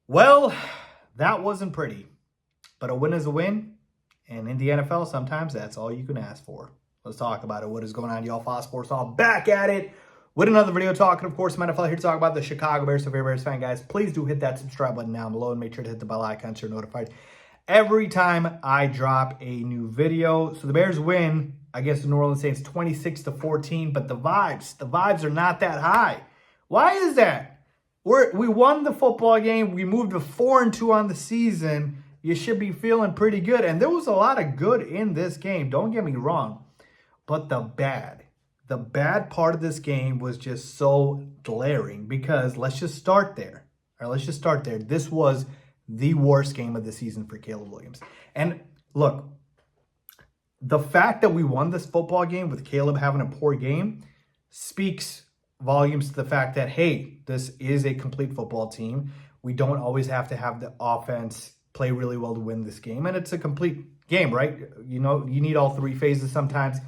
Well, that wasn't pretty, but a win is a win. And in the NFL, sometimes that's all you can ask for. Let's talk about it. What is going on, y'all? Fox Sports all back at it with another video talking, of course, NFL here to talk about the Chicago Bears. So if you're a Bears fan, guys, please do hit that subscribe button down below and make sure to hit the bell icon so you're notified every time I drop a new video. So the Bears win against the New Orleans Saints 26-14, but the vibes are not that high. Why is that? We won the football game. We moved to 4-2 on the season. You should be feeling pretty good. And there was a lot of good in this game. Don't get me wrong. But the bad part of this game was just so glaring because let's just start there. All right, let's just start there. This was the worst game of the season for Caleb Williams. And look, the fact that we won this football game with Caleb having a poor game speaks volumes to the fact that, hey, this is a complete football team. We don't always have to have the offense play really well to win this game. And it's a complete game, right? You know, you need all three phases sometimes,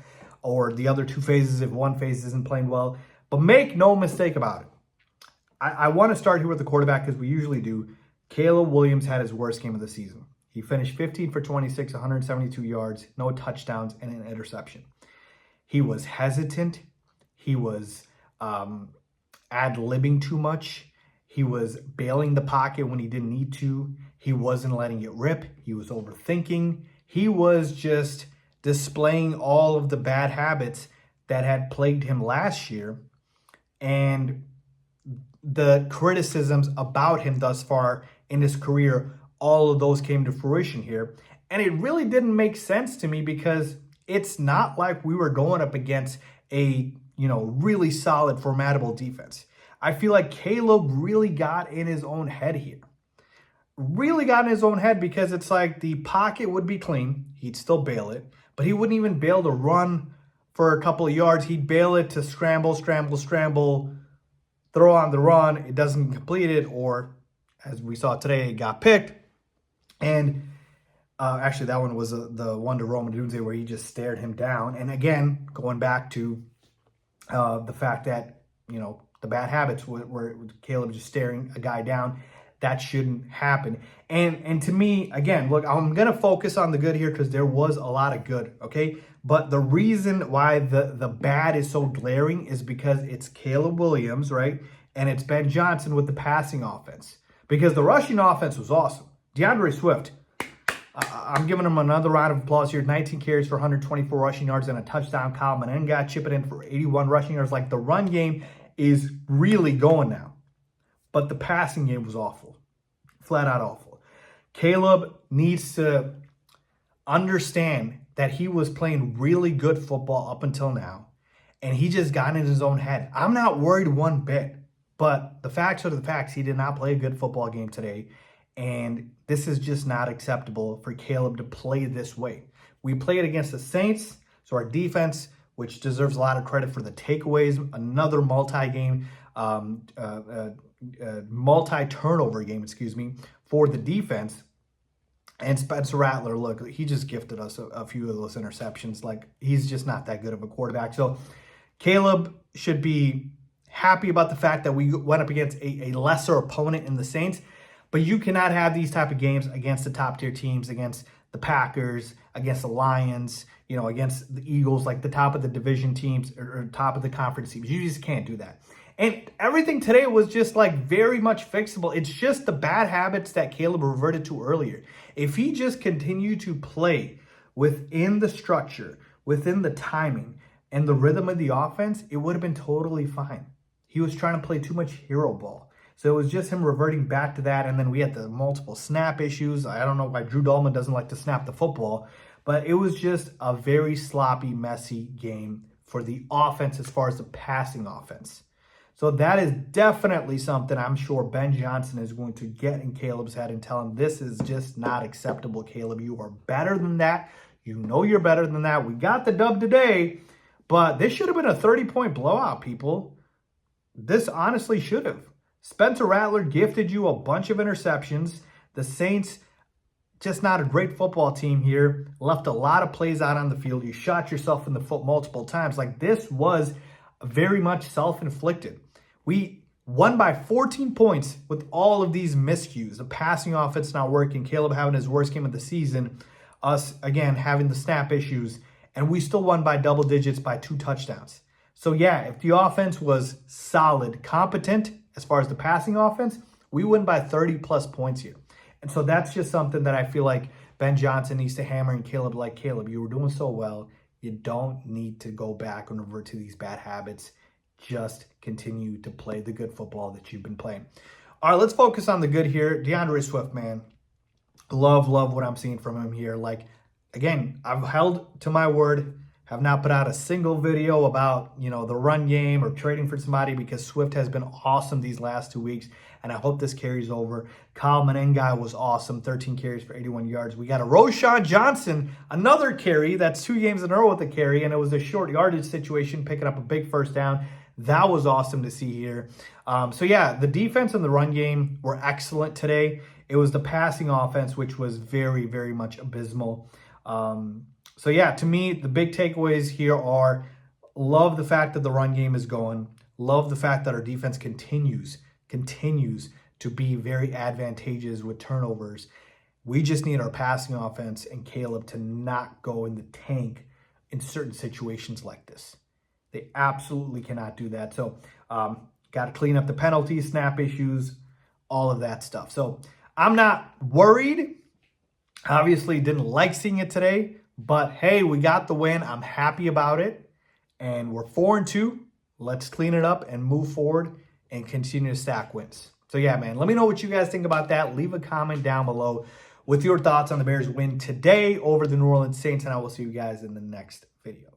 or the other two phases if one phase isn't playing well. But make no mistake about it. I want to start here with the quarterback because we usually do. Caleb Williams had his worst game of the season. He finished 15 for 26, 172 yards, no touchdowns, and an interception. He was hesitant. He was ad-libbing too much. He was bailing the pocket when he didn't need to. He wasn't letting it rip. He was overthinking. He was just displaying all of the bad habits that had plagued him last year. And the criticisms about him thus far in his career, all of those came to fruition here. And it really didn't make sense to me because it's not like we were going up against a really solid, formidable defense. I feel like Caleb really got in his own head here. Really got in his own head because it's like the pocket would be clean. He'd still bail it, but he wouldn't even bail to run for a couple of yards. He'd bail it to scramble, throw on the run. It doesn't complete it, or as we saw today, it got picked. And actually, that one was the one to Roman Dunze where he just stared him down. And again, going back to the fact that, the bad habits were Caleb just staring a guy down. That shouldn't happen. And to me, again, look, I'm going to focus on the good here because there was a lot of good, okay? But the reason why the bad is so glaring is because it's Caleb Williams, right? And it's Ben Johnson with the passing offense. Because the rushing offense was awesome. DeAndre Swift, I'm giving him another round of applause here. 19 carries for 124 rushing yards and a touchdown. Kyle Manning got chipping in for 81 rushing yards. Like, the run game is really going now. But the passing game was awful. Flat out awful. Caleb needs to understand that he was playing really good football up until now. And he just got in his own head. I'm not worried one bit. But the facts are the facts. He did not play a good football game today. And this is just not acceptable for Caleb to play this way. We played against the Saints, so our defense, which deserves a lot of credit for the takeaways, another multi-turnover game, for the defense. And Spencer Rattler, look, he just gifted us a few of those interceptions. Like, he's just not that good of a quarterback. So Caleb should be happy about the fact that we went up against a lesser opponent in the Saints. But you cannot have these type of games against the top tier teams, against the Packers, against the Lions, against the Eagles, like the top of the division teams or top of the conference teams. You just can't do that. And everything today was just like very much fixable. It's just the bad habits that Caleb reverted to earlier. If he just continued to play within the structure, within the timing and the rhythm of the offense, it would have been totally fine. He was trying to play too much hero ball. So it was just him reverting back to that. And then we had the multiple snap issues. I don't know why Drew Dalman doesn't like to snap the football, but it was just a very sloppy, messy game for the offense as far as the passing offense. So that is definitely something I'm sure Ben Johnson is going to get in Caleb's head and tell him, this is just not acceptable, Caleb. You are better than that. You know you're better than that. We got the dub today, but this should have been a 30-point blowout, people. This honestly should have. Spencer Rattler gifted you a bunch of interceptions. The Saints, just not a great football team here. Left a lot of plays out on the field. You shot yourself in the foot multiple times. Like, this was very much self-inflicted. We won by 14 points with all of these miscues. The passing offense not working, Caleb having his worst game of the season, us, again, having the snap issues, and we still won by double digits by 2 touchdowns. So yeah, if the offense was solid, competent as far as the passing offense, we win by 30 plus points here. And so that's just something that I feel like Ben Johnson needs to hammer in Caleb. Like, Caleb, you were doing so well. You don't need to go back and revert to these bad habits. Just continue to play the good football that you've been playing. All right, let's focus on the good here. DeAndre Swift, man. Love what I'm seeing from him here. Like, again, I've held to my word. Have not put out a single video about, the run game or trading for somebody because Swift has been awesome these last 2 weeks, and I hope this carries over. Kyle Menengai was awesome, 13 carries for 81 yards. We got a Roshan Johnson, another carry. That's 2 games in a row with a carry, and it was a short yardage situation, picking up a big first down. That was awesome to see here. So yeah, the defense and the run game were excellent today. It was the passing offense, which was very, very much abysmal. So yeah, to me, the big takeaways here are love the fact that the run game is going. Love the fact that our defense continues to be very advantageous with turnovers. We just need our passing offense and Caleb to not go in the tank in certain situations like this. They absolutely cannot do that. So got to clean up the penalties, snap issues, all of that stuff. So I'm not worried. Obviously didn't like seeing it today, but hey, we got the win. I'm happy about it. And we're 4-2. Let's clean it up and move forward and continue to stack wins. So yeah, man, let me know what you guys think about that. Leave a comment down below with your thoughts on the Bears win today over the New Orleans Saints, and I will see you guys in the next video.